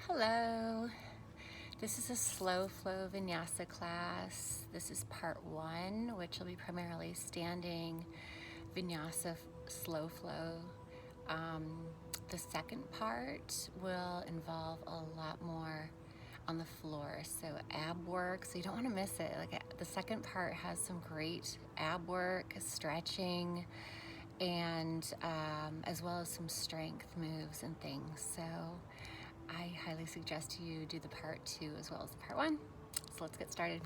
Hello, this is a slow flow vinyasa class. This is part one, which will be primarily standing vinyasa slow flow. The second part will involve a lot more on the floor, so ab work, so you don't want to miss it. The second part has some great ab work, stretching, and as well as some strength moves and things. So I highly suggest you do the part two as well as the part one. So let's get started.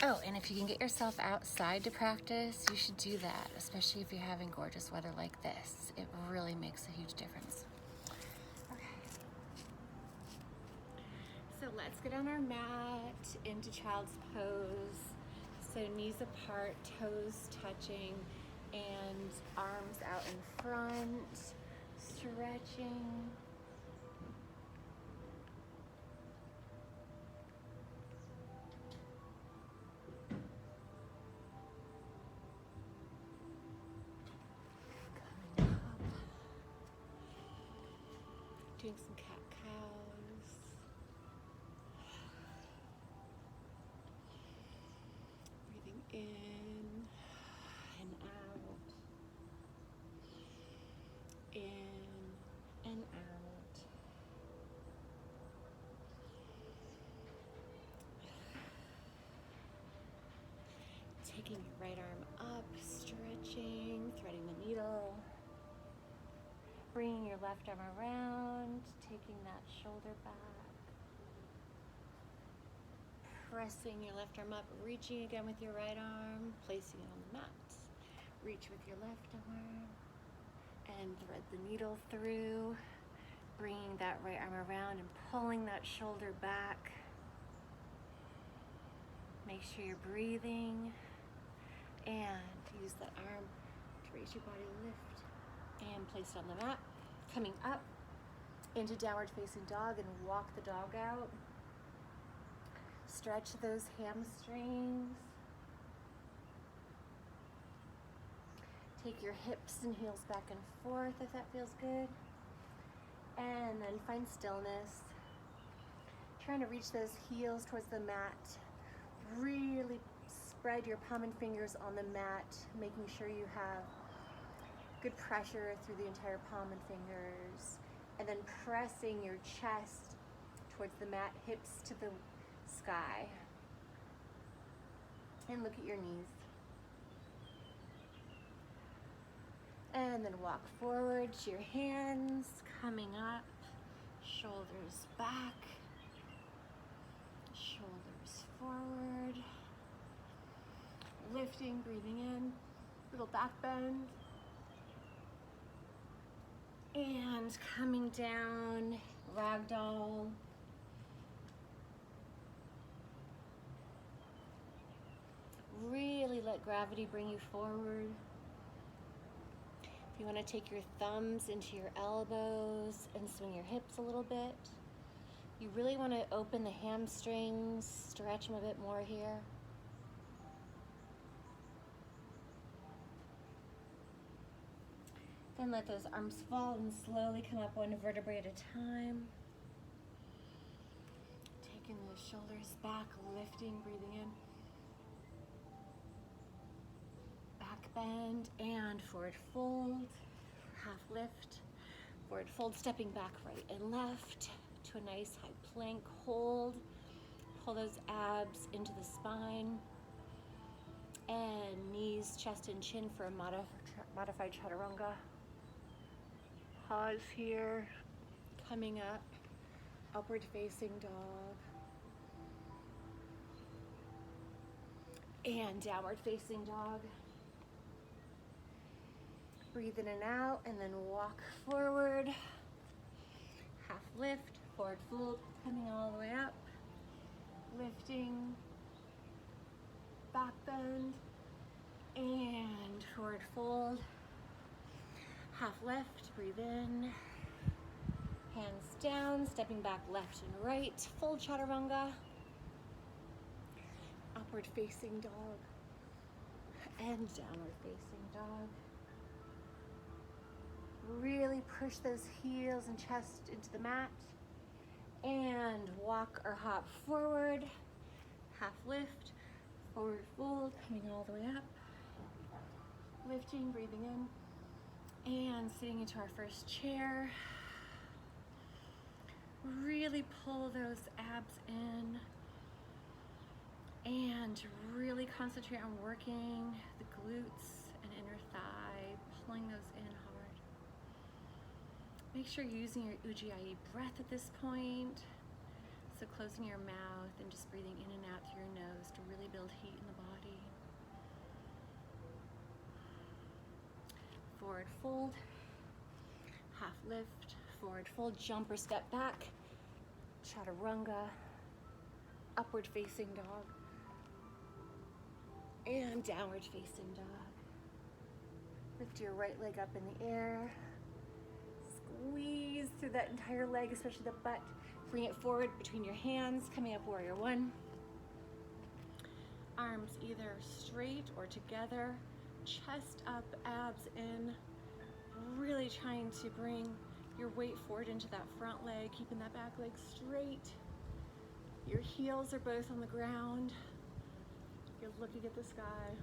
Oh, and if you can get yourself outside to practice, you should do that, especially if you're having gorgeous weather like this. It really makes a huge difference. Okay. So let's get on our mat into child's pose. So knees apart, toes touching, and arms out in front, stretching. Doing some cat-cows. Breathing in and out. In and out. Taking your right arm up, stretching, threading the needle. Bringing your left arm around, taking that shoulder back. Pressing your left arm up, reaching again with your right arm, placing it on the mat. Reach with your left arm and thread the needle through. Bringing that right arm around and pulling that shoulder back. Make sure you're breathing and use that arm to raise your body, lift and place it on the mat. Coming up into downward facing dog and walk the dog out. Stretch those hamstrings. Take your hips and heels back and forth if that feels good. And then find stillness. Trying to reach those heels towards the mat. Really spread your palm and fingers on the mat, making sure you have good pressure through the entire palm and fingers. And then pressing your chest towards the mat, hips to the sky. And look at your knees. And then walk forward to your hands, coming up, shoulders back, shoulders forward. Lifting, breathing in, little back bend. And coming down, ragdoll. Really let gravity bring you forward. If you want to take your thumbs into your elbows and swing your hips a little bit, you really want to open the hamstrings, stretch them a bit more here. Then let those arms fall and slowly come up one vertebrae at a time. Taking the shoulders back, lifting, breathing in. Back bend and forward fold, half lift, forward fold, stepping back right and left to a nice high plank hold. Pull those abs into the spine. And knees, chest, and chin for a modified chaturanga. Pause here, coming up, upward facing dog. And downward facing dog. Breathe in and out, and then walk forward. Half lift, forward fold, coming all the way up. Lifting, back bend, and forward fold. Half left, breathe in. Hands down, stepping back left and right. Full chaturanga. Upward facing dog. And downward facing dog. Really push those heels and chest into the mat. And walk or hop forward, half lift, forward fold, coming all the way up, lifting, breathing in, and sitting into our first chair. Really pull those abs in and really concentrate on working the glutes and inner thigh, pulling those in hard. Make sure you're using your Ujjayi breath at this point. So closing your mouth and just breathing in and out through your nose to really build heat in the body. Forward fold, half lift, forward fold, jump or step back, chaturanga, upward facing dog, and downward facing dog. Lift your right leg up in the air, squeeze through that entire leg, especially the butt. Bring it forward between your hands, coming up warrior one. Arms either straight or together, chest up, abs in. Really trying to bring your weight forward into that front leg, keeping that back leg straight. Your heels are both on the ground. You're looking at the sky.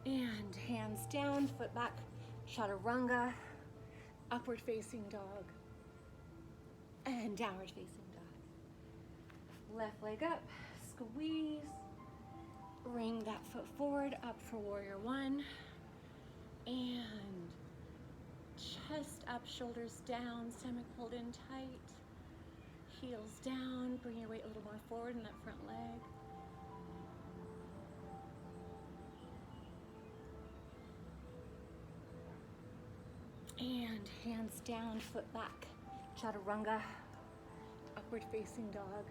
And hands down, foot back, chaturanga, upward facing dog, and downward facing dog. Left leg up, squeeze, bring that foot forward, up for warrior one, and chest up, shoulders down, stomach pulled in tight, heels down, bring your weight a little more forward in that front leg. And hands down, foot back, chaturanga, upward facing dog,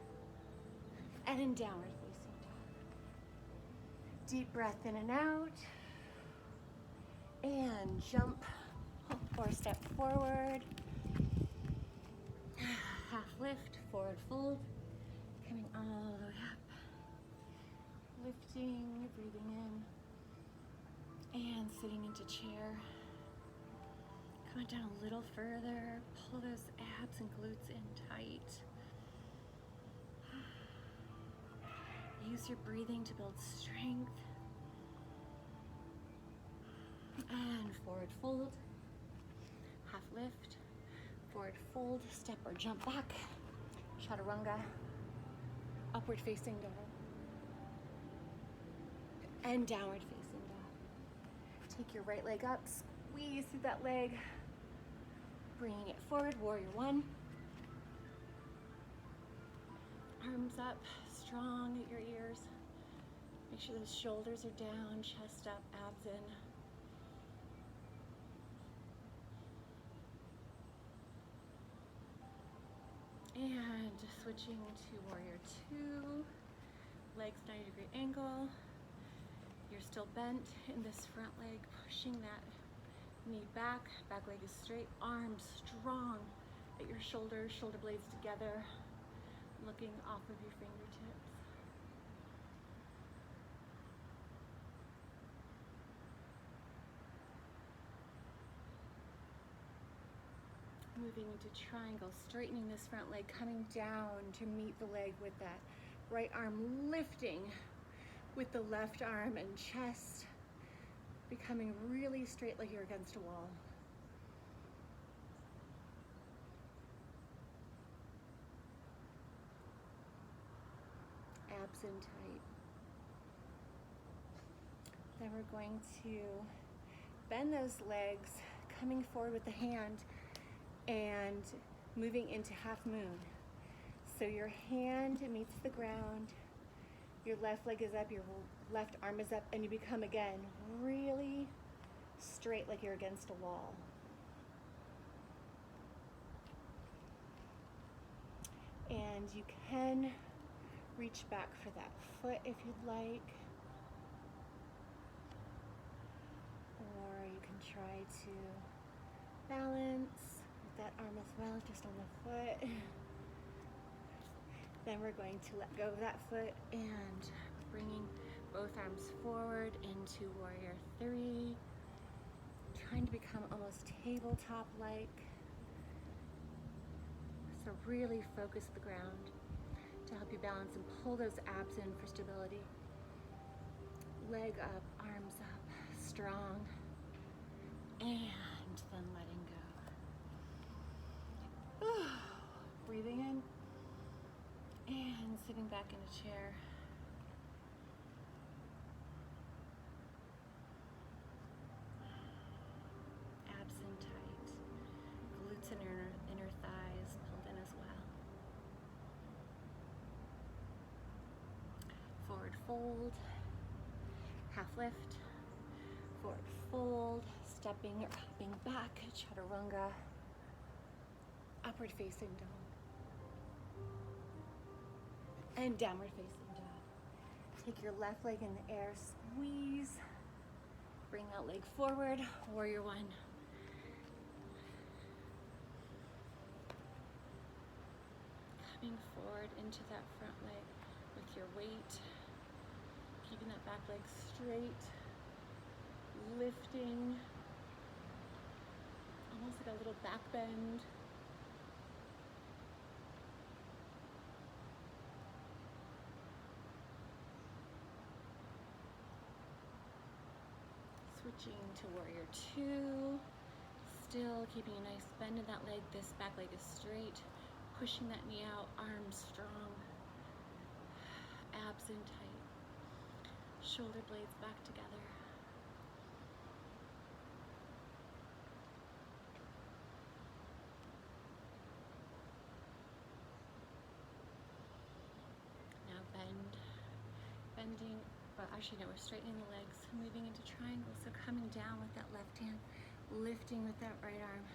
and downward facing dog. Deep breath in and out, and jump or step forward, half lift, forward fold, coming all the way up, lifting, breathing in, and sitting into chair. Come down a little further, pull those abs and glutes in tight. Use your breathing to build strength. And forward fold, half lift, forward fold, step or jump back, chaturanga, upward facing dog, and downward facing dog. Take your right leg up, squeeze through that leg, bringing it forward, warrior one. Arms up, strong at your ears. Make sure those shoulders are down, chest up, abs in. And switching to warrior two, legs 90-degree angle. You're still bent in this front leg, pushing that knee back, back leg is straight, arms strong at your shoulders, shoulder blades together, looking off of your fingertips. Moving into triangle, straightening this front leg, coming down to meet the leg with that right arm lifting with the left arm, and chest becoming really straight like you're against a wall. Abs in tight. Then we're going to bend those legs, coming forward with the hand and moving into half moon. So your hand meets the ground, your left leg is up, your left arm is up, and you become again really straight like you're against a wall. And you can reach back for that foot if you'd like, or you can try to balance with that arm as well, just on the foot. Then we're going to let go of that foot and bringing both arms forward into warrior three, trying to become almost tabletop-like. So really focus the ground to help you balance and pull those abs in for stability. Leg up, arms up, strong, and then letting go. Breathing in and sitting back in a chair. Abs in tight, glutes and inner thighs pulled in as well. Forward fold, half lift, forward fold, stepping or hopping back, chaturanga, upward facing dog, and downward facing dog. Take your left leg in the air, squeeze, bring that leg forward, warrior one. Coming forward into that front leg with your weight, keeping that back leg straight, lifting, almost like a little back bend. Switching to warrior two, still keeping a nice bend in that leg. This back leg is straight, pushing that knee out, arms strong, abs in tight, shoulder blades back together. Now bending, well actually no, we're straightening the legs, moving into triangle, so coming down with that left hand, lifting with that right arm,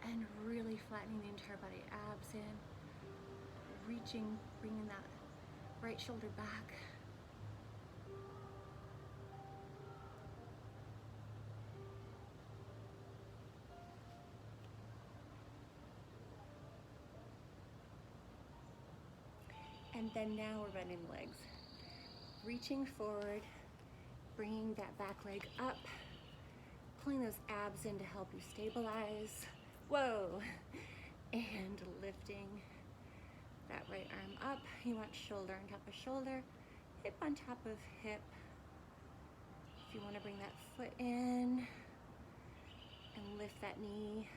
and really flattening the entire body, abs in, reaching, bringing that right shoulder back. And then now we're bending the legs, reaching forward, bringing that back leg up, pulling those abs in to help you stabilize. Whoa! And lifting that right arm up. You want shoulder on top of shoulder, hip on top of hip. If you want to bring that foot in and lift that knee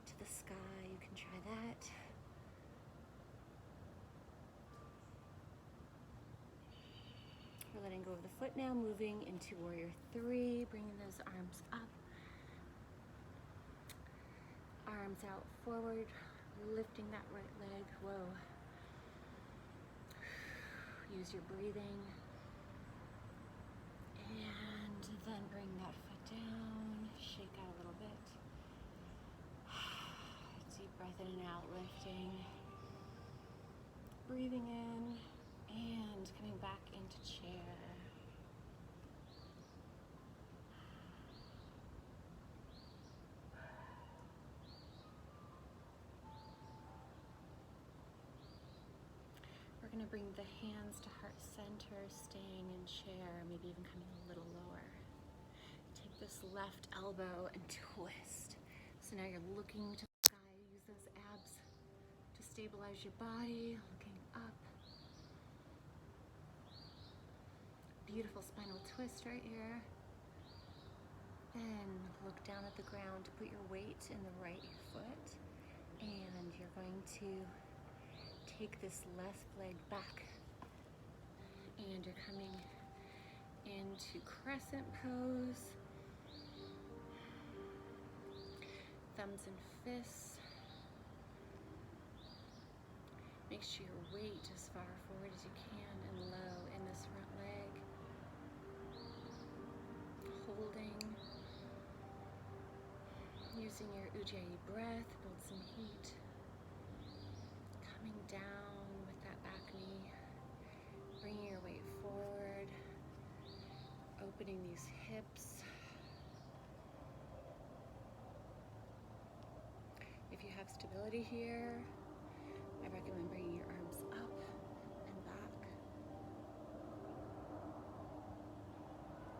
to the sky, you can try that. We're letting go of the foot now, moving into warrior three, bringing those arms up. Arms out forward, lifting that right leg. Whoa. Use your breathing. And then bring that foot down, shake out a little bit. Deep breath in and out, lifting. Breathing in and coming back into chair. We're going to bring the hands to heart center, staying in chair, maybe even coming a little lower. Take this left elbow and twist. So now you're looking to the sky. Use those abs to stabilize your body, looking up. Beautiful spinal twist right here. Then look down at the ground to put your weight in the right foot. And you're going to take this left leg back. And you're coming into crescent pose. Thumbs and fists. Make sure your weight as far forward as you can and low in this front leg. Holding. Using your Ujjayi breath, build some heat. Coming down with that back knee. Bringing your weight forward. Opening these hips. If you have stability here, I recommend bringing your arms up and back.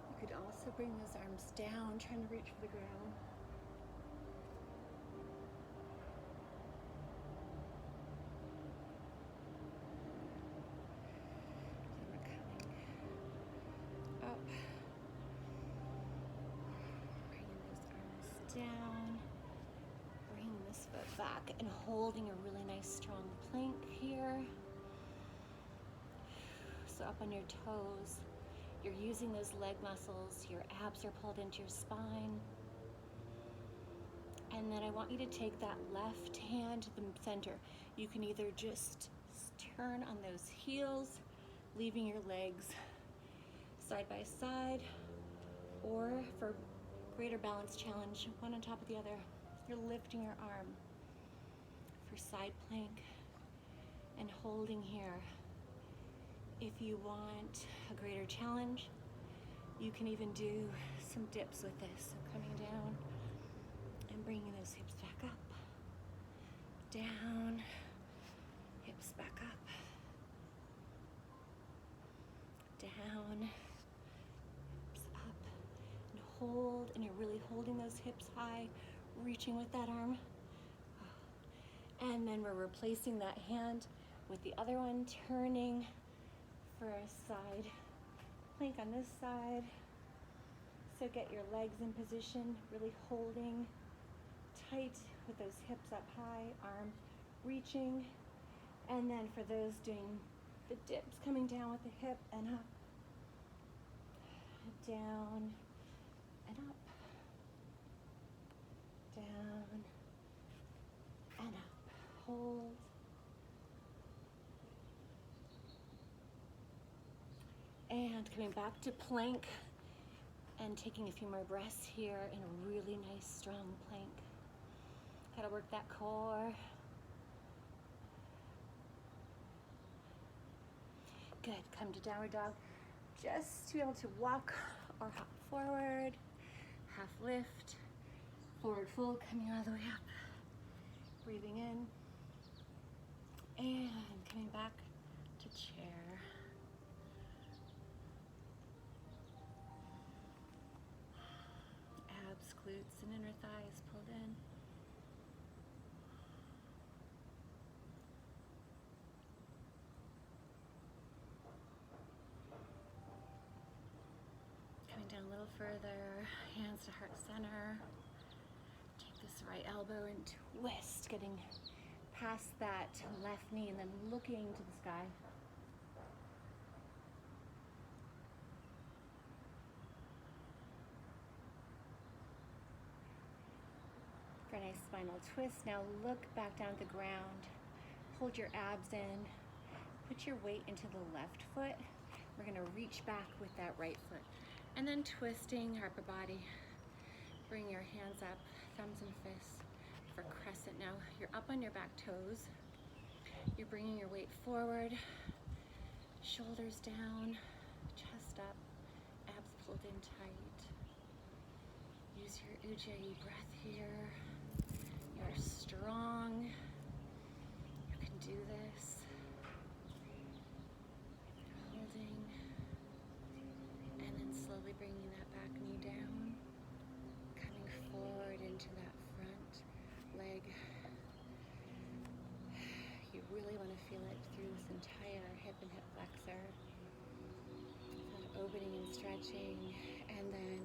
You could also So bring those arms down, trying to reach for the ground. Then we're coming up, bringing those arms down, bringing this foot back and holding a really nice strong plank here. So up on your toes, you're using those leg muscles, your abs are pulled into your spine. And then I want you to take that left hand to the center. You can either just turn on those heels, leaving your legs side by side, or for greater balance challenge, one on top of the other, you're lifting your arm for side plank and holding here. If you want a greater challenge, you can even do some dips with this. So coming down and bringing those hips back up, down, hips back up, down, hips up, and hold, and you're really holding those hips high, reaching with that arm. And then we're replacing that hand with the other one, turning for a side plank on this side. So get your legs in position, really holding tight with those hips up high, arm reaching. And then for those doing the dips, coming down with the hip and up, down and up, down and up. Hold. And coming back to plank and taking a few more breaths here in a really nice strong plank. Gotta work that core. Good, come to downward dog. Just to be able to walk or hop forward, half lift, forward fold, coming all the way up. Breathing in and coming back to chair. Abs, glutes, and inner thighs pulled in. Coming down a little further, hands to heart center. Take this right elbow and twist, getting past that left knee and then looking to the sky. For a nice spinal twist, now look back down at the ground. Hold your abs in. Put your weight into the left foot. We're gonna reach back with that right foot. And then twisting our upper body. Bring your hands up, thumbs and fists for crescent. Now you're up on your back toes. You're bringing your weight forward, shoulders down, chest up, abs pulled in tight. Use your Ujjayi breath here. You're strong. You can do this. Holding. And then slowly bringing that back knee down. Coming forward into that front leg. You really want to feel it through this entire hip and hip flexor. That opening and stretching. And then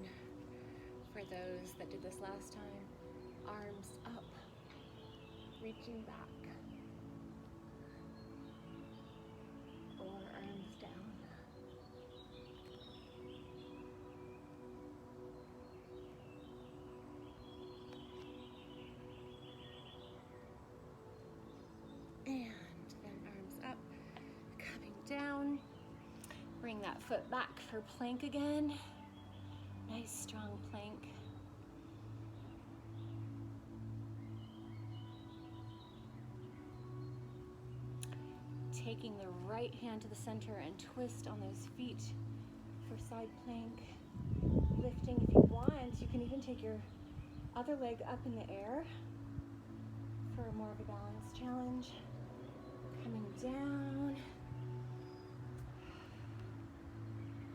for those that did this last time, arms up, reaching back, or arms down. And then arms up, coming down. Bring that foot back for plank again. Nice strong plank. Taking the right hand to the center and twist on those feet for side plank. Lifting if you want. You can even take your other leg up in the air for more of a balance challenge. Coming down.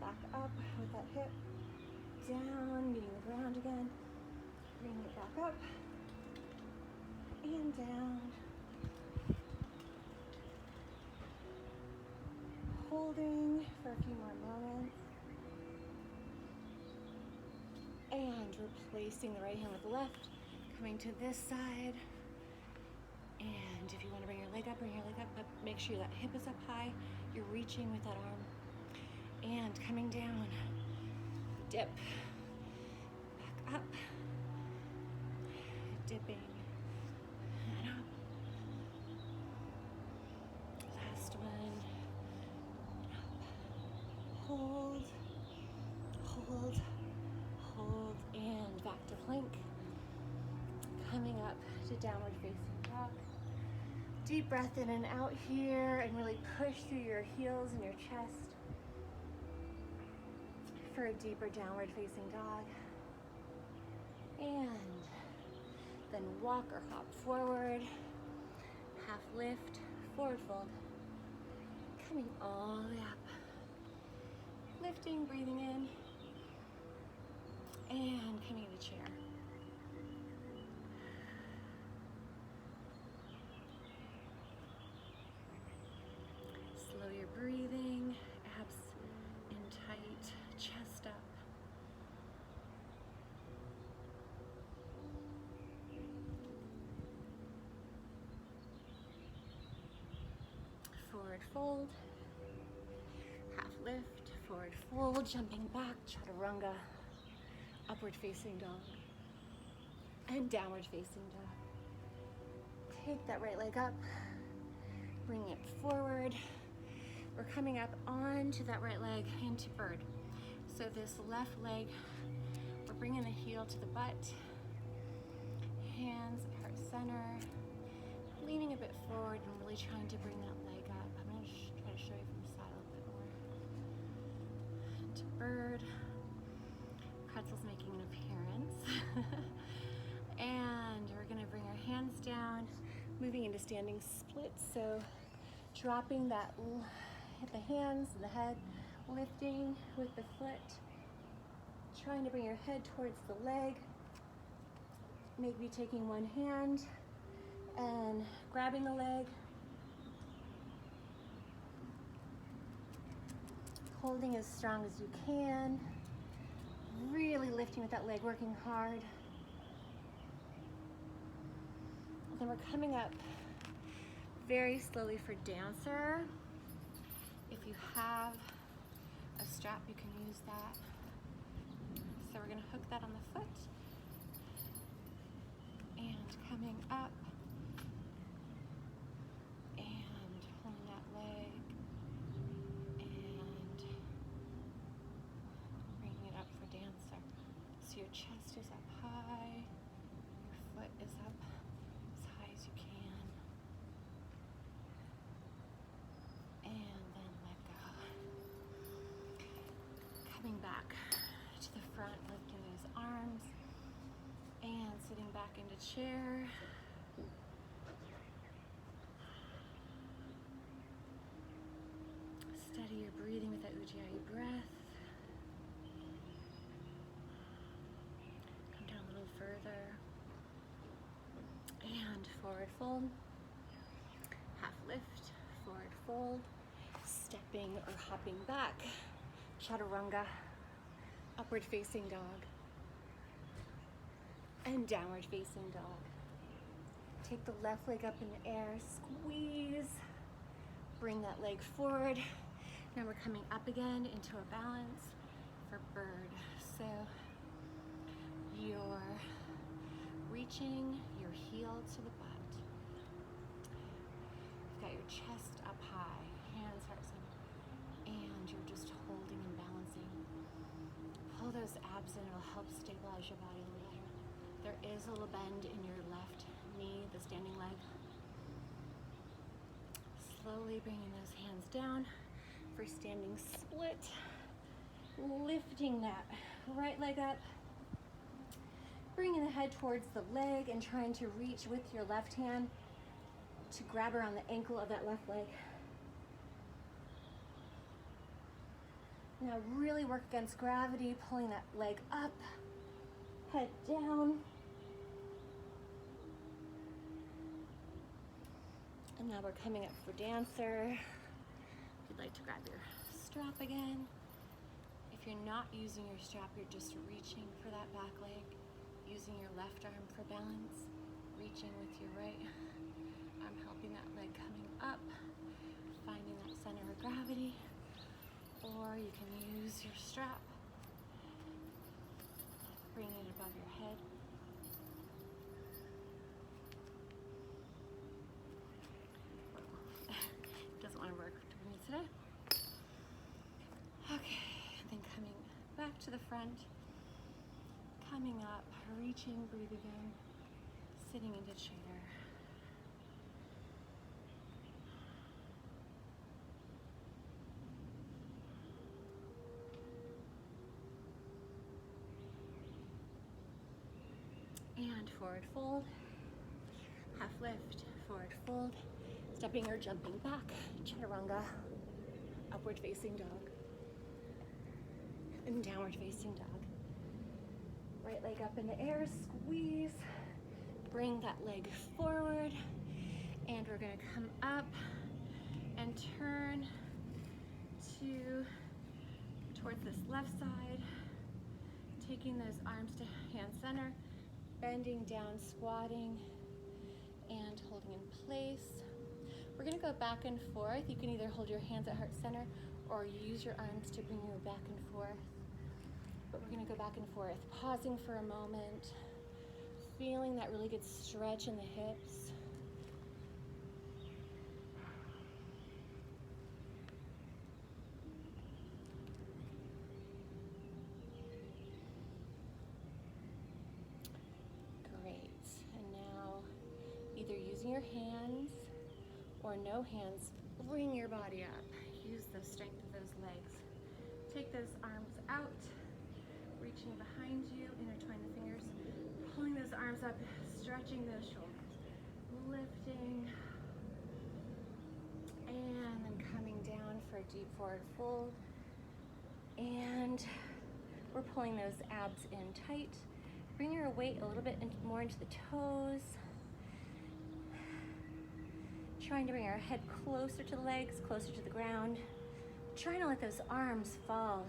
Back up with that hip. down, meeting the ground again. Bring it back up and down. Holding for a few more moments. And replacing the right hand with the left. Coming to this side. And if you want to bring your leg up, bring your leg up, but make sure that hip is up high. You're reaching with that arm. And coming down. Dip. Back up. Dipping. And up. Last one. Up. Hold. Hold. Hold. And back to plank. Coming up to downward facing dog. Deep breath in and out here, and really push through your heels and your chest for a deeper downward facing dog. And then walk or hop forward, half lift, forward fold. Coming all the way up. Lifting, breathing in, and coming to chair. Slow your breathing, abs in tight, chest up. Forward fold, half lift, forward fold, jumping back, chaturanga, upward facing dog, and downward facing dog. Take that right leg up, bring it forward. We're coming up onto that right leg into bird. So this left leg, we're bringing the heel to the butt, hands at heart center, leaning a bit forward and really trying to bring that leg up. I'm going to try to show you from the side a little bit more. Into bird. Pretzel's making an appearance. And we're going to bring our hands down, moving into standing split. So dropping that, hit the hands and the head, lifting with the foot, trying to bring your head towards the leg, maybe taking one hand and grabbing the leg, holding as strong as you can, really lifting with that leg, working hard. Then we're coming up very slowly for dancer. If you have a strap, you can use that. So we're gonna hook that on the foot. And coming up. And holding that leg. And bringing it up for dancer. So your chest is up high. Your foot is up as high as you can. And then let go. Coming back to the front, lifting those arms, and sitting back into chair. Steady your breathing with that Ujjayi breath. Come down a little further. And forward fold. Half lift, forward fold. Stepping or hopping back. Chaturanga. Upward facing dog. And downward facing dog. Take the left leg up in the air, squeeze. Bring that leg forward. Now we're coming up again into a balance for bird. So you're reaching your heel to the butt. You've got your chest up high, hands heart center, and you're just holding and balancing. Pull those abs in, it'll help stabilize your body a little better. There is a little bend in your left knee, the standing leg. Slowly bringing those hands down for standing split. Lifting that right leg up. Bringing the head towards the leg and trying to reach with your left hand to grab around the ankle of that left leg. Now really work against gravity, pulling that leg up, head down. And now we're coming up for dancer. If you'd like to grab your strap again. If you're not using your strap, you're just reaching for that back leg, using your left arm for balance, reaching with your right arm, helping that leg coming up, finding that center of gravity, or you can use your strap, bring it above your head. Doesn't want to work with me today. Okay, then coming back to the front, coming up, reaching, breathe again, sitting into chair. And forward fold, half lift, forward fold, stepping or jumping back, chaturanga, upward facing dog, and downward facing dog. Right leg up in the air, squeeze, bring that leg forward, and we're gonna come up and turn towards this left side, taking those arms to hand center, bending down, squatting, and holding in place. We're gonna go back and forth. You can either hold your hands at heart center or use your arms to bring you back and forth. But we're gonna go back and forth, pausing for a moment, feeling that really good stretch in the hips. Great, and now either using your hands or no hands, bring your body up. Use the strength of those legs. Take those arms out, reaching behind you, intertwine the fingers, pulling those arms up, stretching those shoulders, lifting, and then coming down for a deep forward fold. And we're pulling those abs in tight. Bring your weight a little bit more into the toes. Trying to bring our head closer to the legs, closer to the ground. Trying to let those arms fall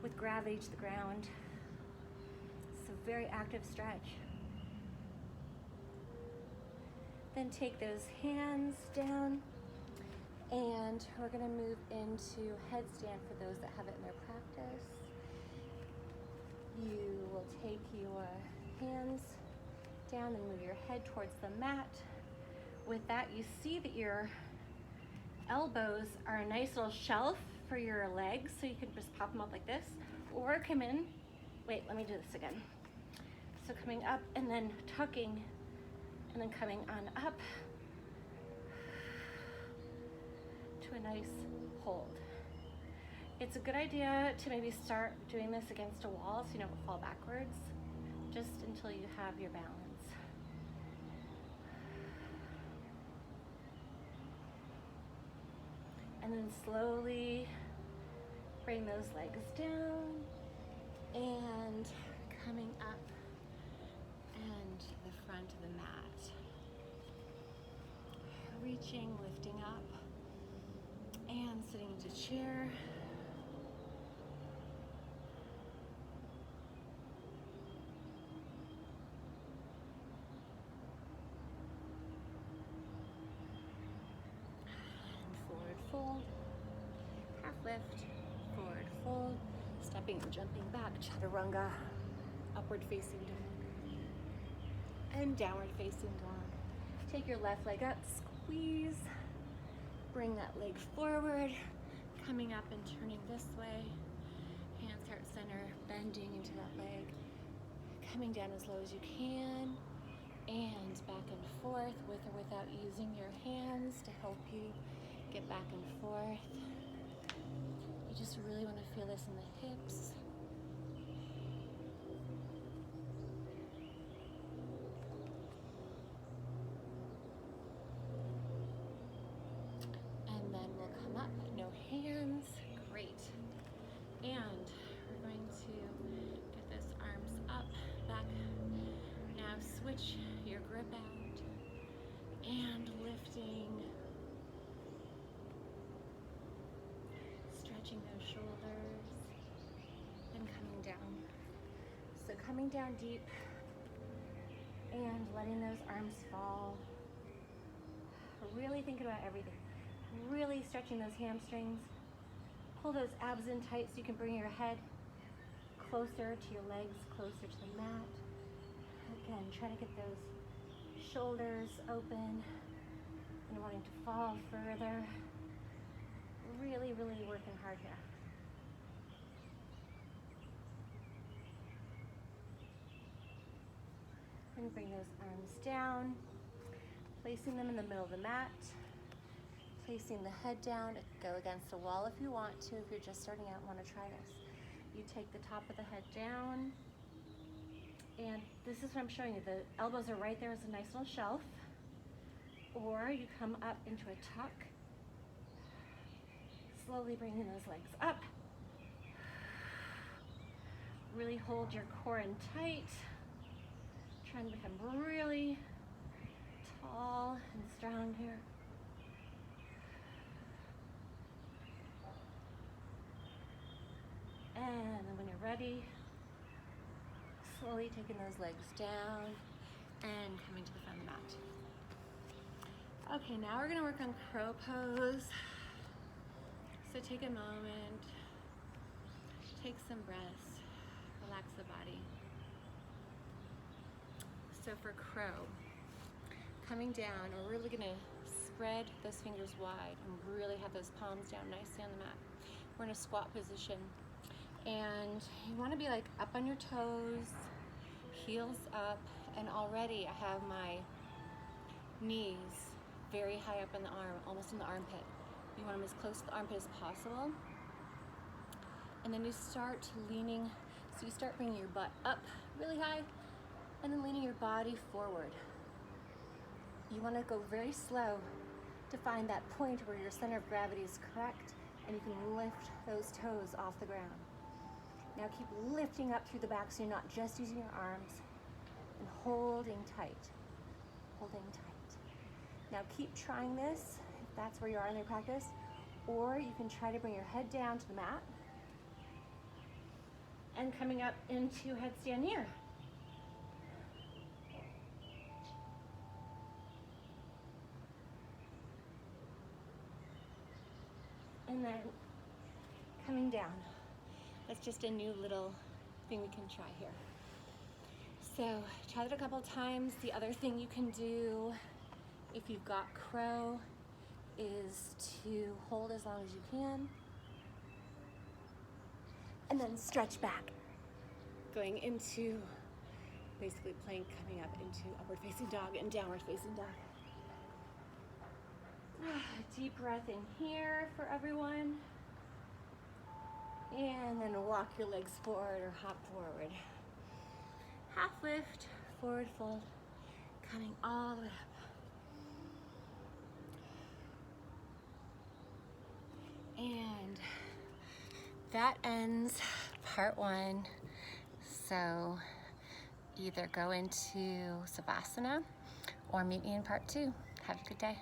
with gravity to the ground. It's a very active stretch. Then take those hands down, and we're gonna move into headstand for those that have it in their practice. You will take your hands down and move your head towards the mat. With that, you see that your elbows are a nice little shelf for your legs, so you can just pop them up like this, or come in. Wait, let me do this again. So coming up and then tucking, and then coming on up to a nice hold. It's a good idea to maybe start doing this against a wall so you don't fall backwards, just until you have your balance. And then slowly bring those legs down and coming up and the front of the mat. Reaching, lifting up, and sitting into chair. Fold, half lift, forward fold, stepping and jumping back, chaturanga, upward facing dog, and downward facing dog. Take your left leg up, squeeze, bring that leg forward, coming up and turning this way, hands heart center, bending into that leg, coming down as low as you can, and back and forth with or without using your hands to help you get back and forth. You just really want to feel this in the hips. And then we'll come up, no hands. Great. switch your grip out and lifting, stretching those shoulders and coming down. So coming down deep and letting those arms fall. Really thinking about everything. Really stretching those hamstrings. Pull those abs in tight so you can bring your head closer to your legs, closer to the mat. Again, try to get those shoulders open and wanting to fall further. Really, really working hard here. And bring those arms down, placing them in the middle of the mat, placing the head down. Go against the wall if you want to, if you're just starting out and want to try this. You take the top of the head down, and this is what I'm showing you. The elbows are right there as a nice little shelf, or you come up into a tuck, slowly bringing those legs up. Really hold your core in tight. Trying to become really tall and strong here. And then when you're ready, slowly taking those legs down and coming to the front of the mat. Okay, now we're gonna work on crow pose. So take a moment, take some breaths, relax the body. So for crow, coming down, we're really gonna spread those fingers wide and really have those palms down nicely on the mat. We're in a squat position. And you wanna be like up on your toes, heels up, and already I have my knees very high up in the arm, almost in the armpit. You want them as close to the armpit as possible. And then you start leaning, so you start bringing your butt up really high, and then leaning your body forward. You want to go very slow to find that point where your center of gravity is correct, and you can lift those toes off the ground. Now keep lifting up through the back so you're not just using your arms, and holding tight, holding tight. Now keep trying this if that's where you are in your practice, or you can try to bring your head down to the mat and coming up into headstand here. And then coming down. That's just a new little thing we can try here. So try that a couple times. The other thing you can do if you've got crow is to hold as long as you can and then stretch back, going into basically plank, coming up into upward facing dog and downward facing dog. Deep breath in here for everyone. And then walk your legs forward or hop forward. Half lift, forward fold, coming all the way up. And that ends part one. So either go into Savasana or meet me in part two. Have a good day.